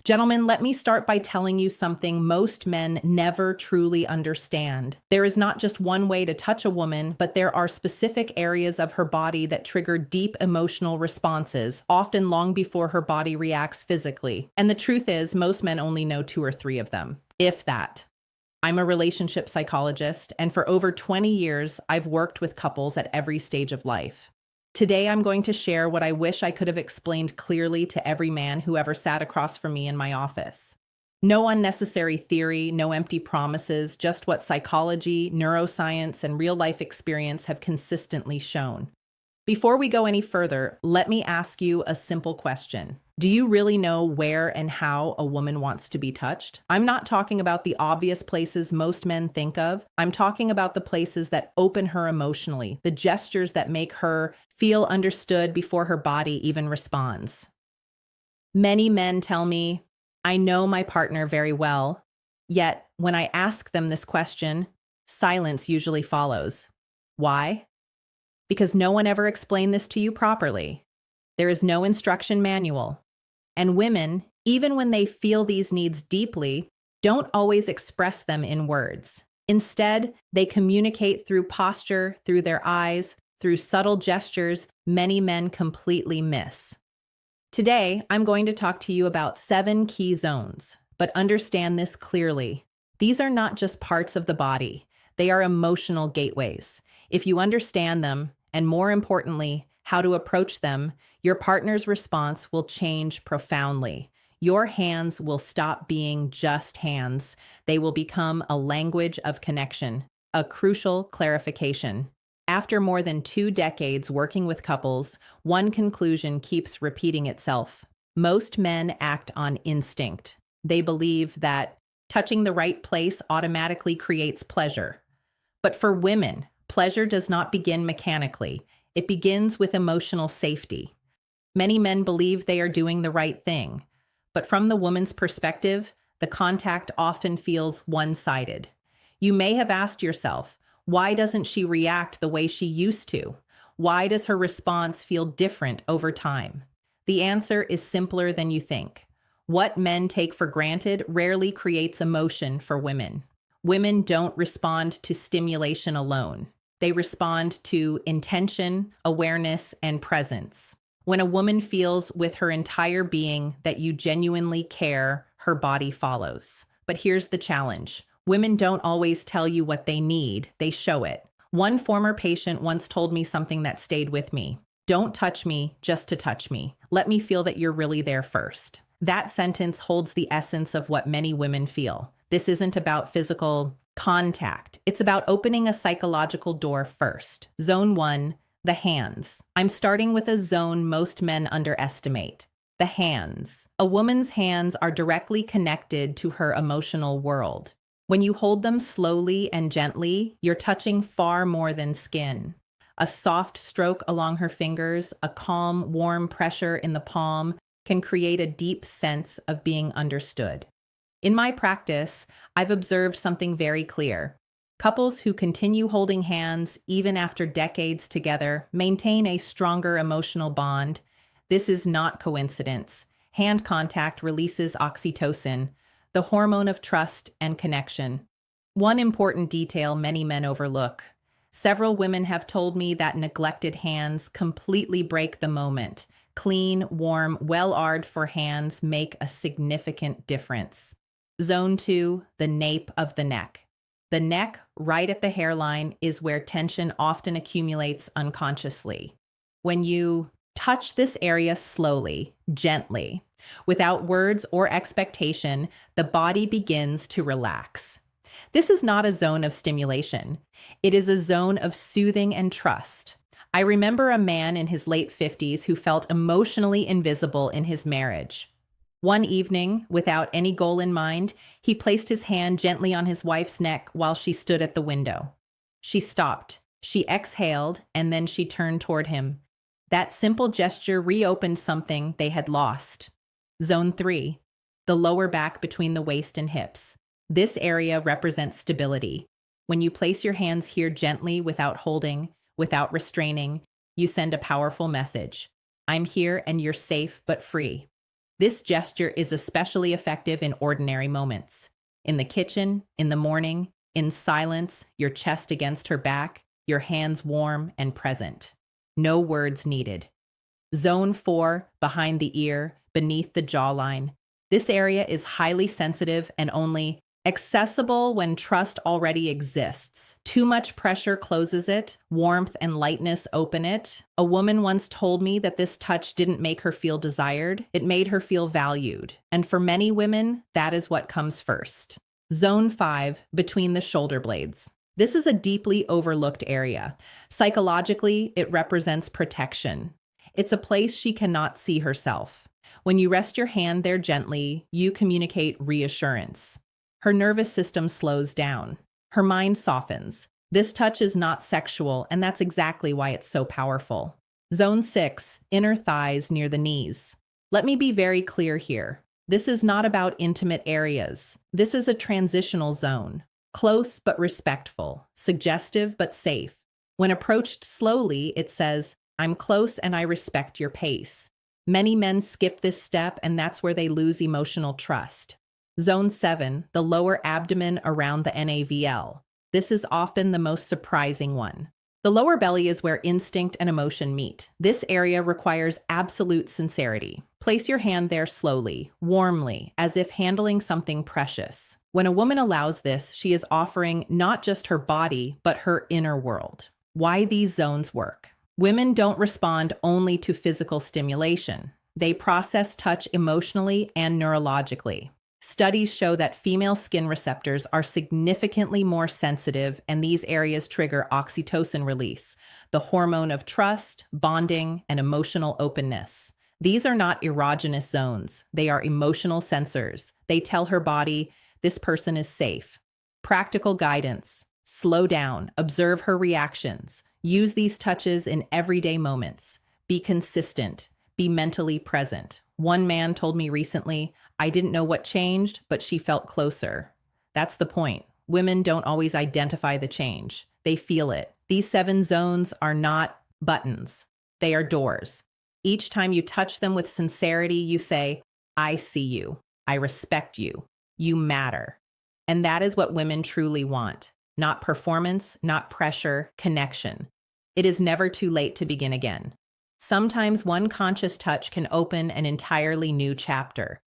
Gentlemen, let me start by telling you something most men never truly understand. There is not just one way to touch a woman, but there are specific areas of her body that trigger deep emotional responses, often long before her body reacts physically. And the truth is, most men only know two or three of them, if that. I'm a relationship psychologist, and for over 20 years, I've worked with couples at every stage of life. Today, I'm going to share what I wish I could have explained clearly to every man who ever sat across from me in my office. No unnecessary theory, no empty promises, just what psychology, neuroscience, and real life experience have consistently shown. Before we go any further, let me ask you a simple question. Do you really know where and how a woman wants to be touched? I'm not talking about the obvious places most men think of. I'm talking about the places that open her emotionally, the gestures that make her feel understood before her body even responds. Many men tell me, I know my partner very well, yet when I ask them this question, silence usually follows. Why? Because no one ever explained this to you properly. There is no instruction manual. And women, even when they feel these needs deeply, don't always express them in words. Instead, they communicate through posture, through their eyes, through subtle gestures many men completely miss. Today, I'm going to talk to you about 7 key zones, but understand this clearly. These are not just parts of the body. They are emotional gateways. If you understand them, and more importantly, how to approach them, your partner's response will change profoundly. Your hands will stop being just hands. They will become a language of connection, a crucial clarification. After more than 2 decades working with couples, one conclusion keeps repeating itself. Most men act on instinct. They believe that touching the right place automatically creates pleasure. But for women, pleasure does not begin mechanically. It begins with emotional safety. Many men believe they are doing the right thing, but from the woman's perspective, the contact often feels one-sided. You may have asked yourself, why doesn't she react the way she used to? Why does her response feel different over time? The answer is simpler than you think. What men take for granted rarely creates emotion for women. Women don't respond to stimulation alone. They respond to intention, awareness, and presence. When a woman feels with her entire being that you genuinely care, her body follows. But here's the challenge. Women don't always tell you what they need, they show it. One former patient once told me something that stayed with me. Don't touch me just to touch me. Let me feel that you're really there first. That sentence holds the essence of what many women feel. This isn't about physical contact. It's about opening a psychological door first. Zone 1, the hands. I'm starting with a zone most men underestimate. The hands. A woman's hands are directly connected to her emotional world. When you hold them slowly and gently, you're touching far more than skin. A soft stroke along her fingers, a calm, warm pressure in the palm can create a deep sense of being understood. In my practice, I've observed something very clear. Couples who continue holding hands even after decades together maintain a stronger emotional bond. This is not coincidence. Hand contact releases oxytocin, the hormone of trust and connection. One important detail many men overlook. Several women have told me that neglected hands completely break the moment. Clean, warm, well-aired for hands make a significant difference. Zone 2, the nape of the neck. The neck, right at the hairline, is where tension often accumulates unconsciously. When you touch this area slowly, gently, without words or expectation, the body begins to relax. This is not a zone of stimulation. It is a zone of soothing and trust. I remember a man in his late 50s who felt emotionally invisible in his marriage. One evening, without any goal in mind, he placed his hand gently on his wife's neck while she stood at the window. She stopped, she exhaled, and then she turned toward him. That simple gesture reopened something they had lost. Zone 3, the lower back between the waist and hips. This area represents stability. When you place your hands here gently without holding, without restraining, you send a powerful message. I'm here and you're safe but free. This gesture is especially effective in ordinary moments. In the kitchen, in the morning, in silence, your chest against her back, your hands warm and present. No words needed. Zone 4, behind the ear, beneath the jawline. This area is highly sensitive and only accessible when trust already exists. Too much pressure closes it, warmth and lightness open it. A woman once told me that this touch didn't make her feel desired, it made her feel valued. And for many women, that is what comes first. Zone 5, between the shoulder blades. This is a deeply overlooked area. Psychologically, it represents protection. It's a place she cannot see herself. When you rest your hand there gently, you communicate reassurance. Her nervous system slows down. Her mind softens. This touch is not sexual, and that's exactly why it's so powerful. Zone 6, inner thighs near the knees. Let me be very clear here. This is not about intimate areas. This is a transitional zone. Close but respectful, suggestive but safe. When approached slowly, it says, "I'm close and I respect your pace." Many men skip this step, and that's where they lose emotional trust. Zone 7, the lower abdomen around the navel. This is often the most surprising one. The lower belly is where instinct and emotion meet. This area requires absolute sincerity. Place your hand there slowly, warmly, as if handling something precious. When a woman allows this, she is offering not just her body, but her inner world. Why these zones work? Women don't respond only to physical stimulation. They process touch emotionally and neurologically. Studies show that female skin receptors are significantly more sensitive, and these areas trigger oxytocin release, the hormone of trust, bonding, and emotional openness. These are not erogenous zones. They are emotional sensors. They tell her body, this person is safe. Practical guidance. Slow down. Observe her reactions. Use these touches in everyday moments. Be consistent. Be mentally present. One man told me recently, "I didn't know what changed, but she felt closer." That's the point. Women don't always identify the change. They feel it. These 7 zones are not buttons. They are doors. Each time you touch them with sincerity, you say, "I see you. I respect you. You matter." And that is what women truly want. Not performance, not pressure, connection. It is never too late to begin again. Sometimes one conscious touch can open an entirely new chapter.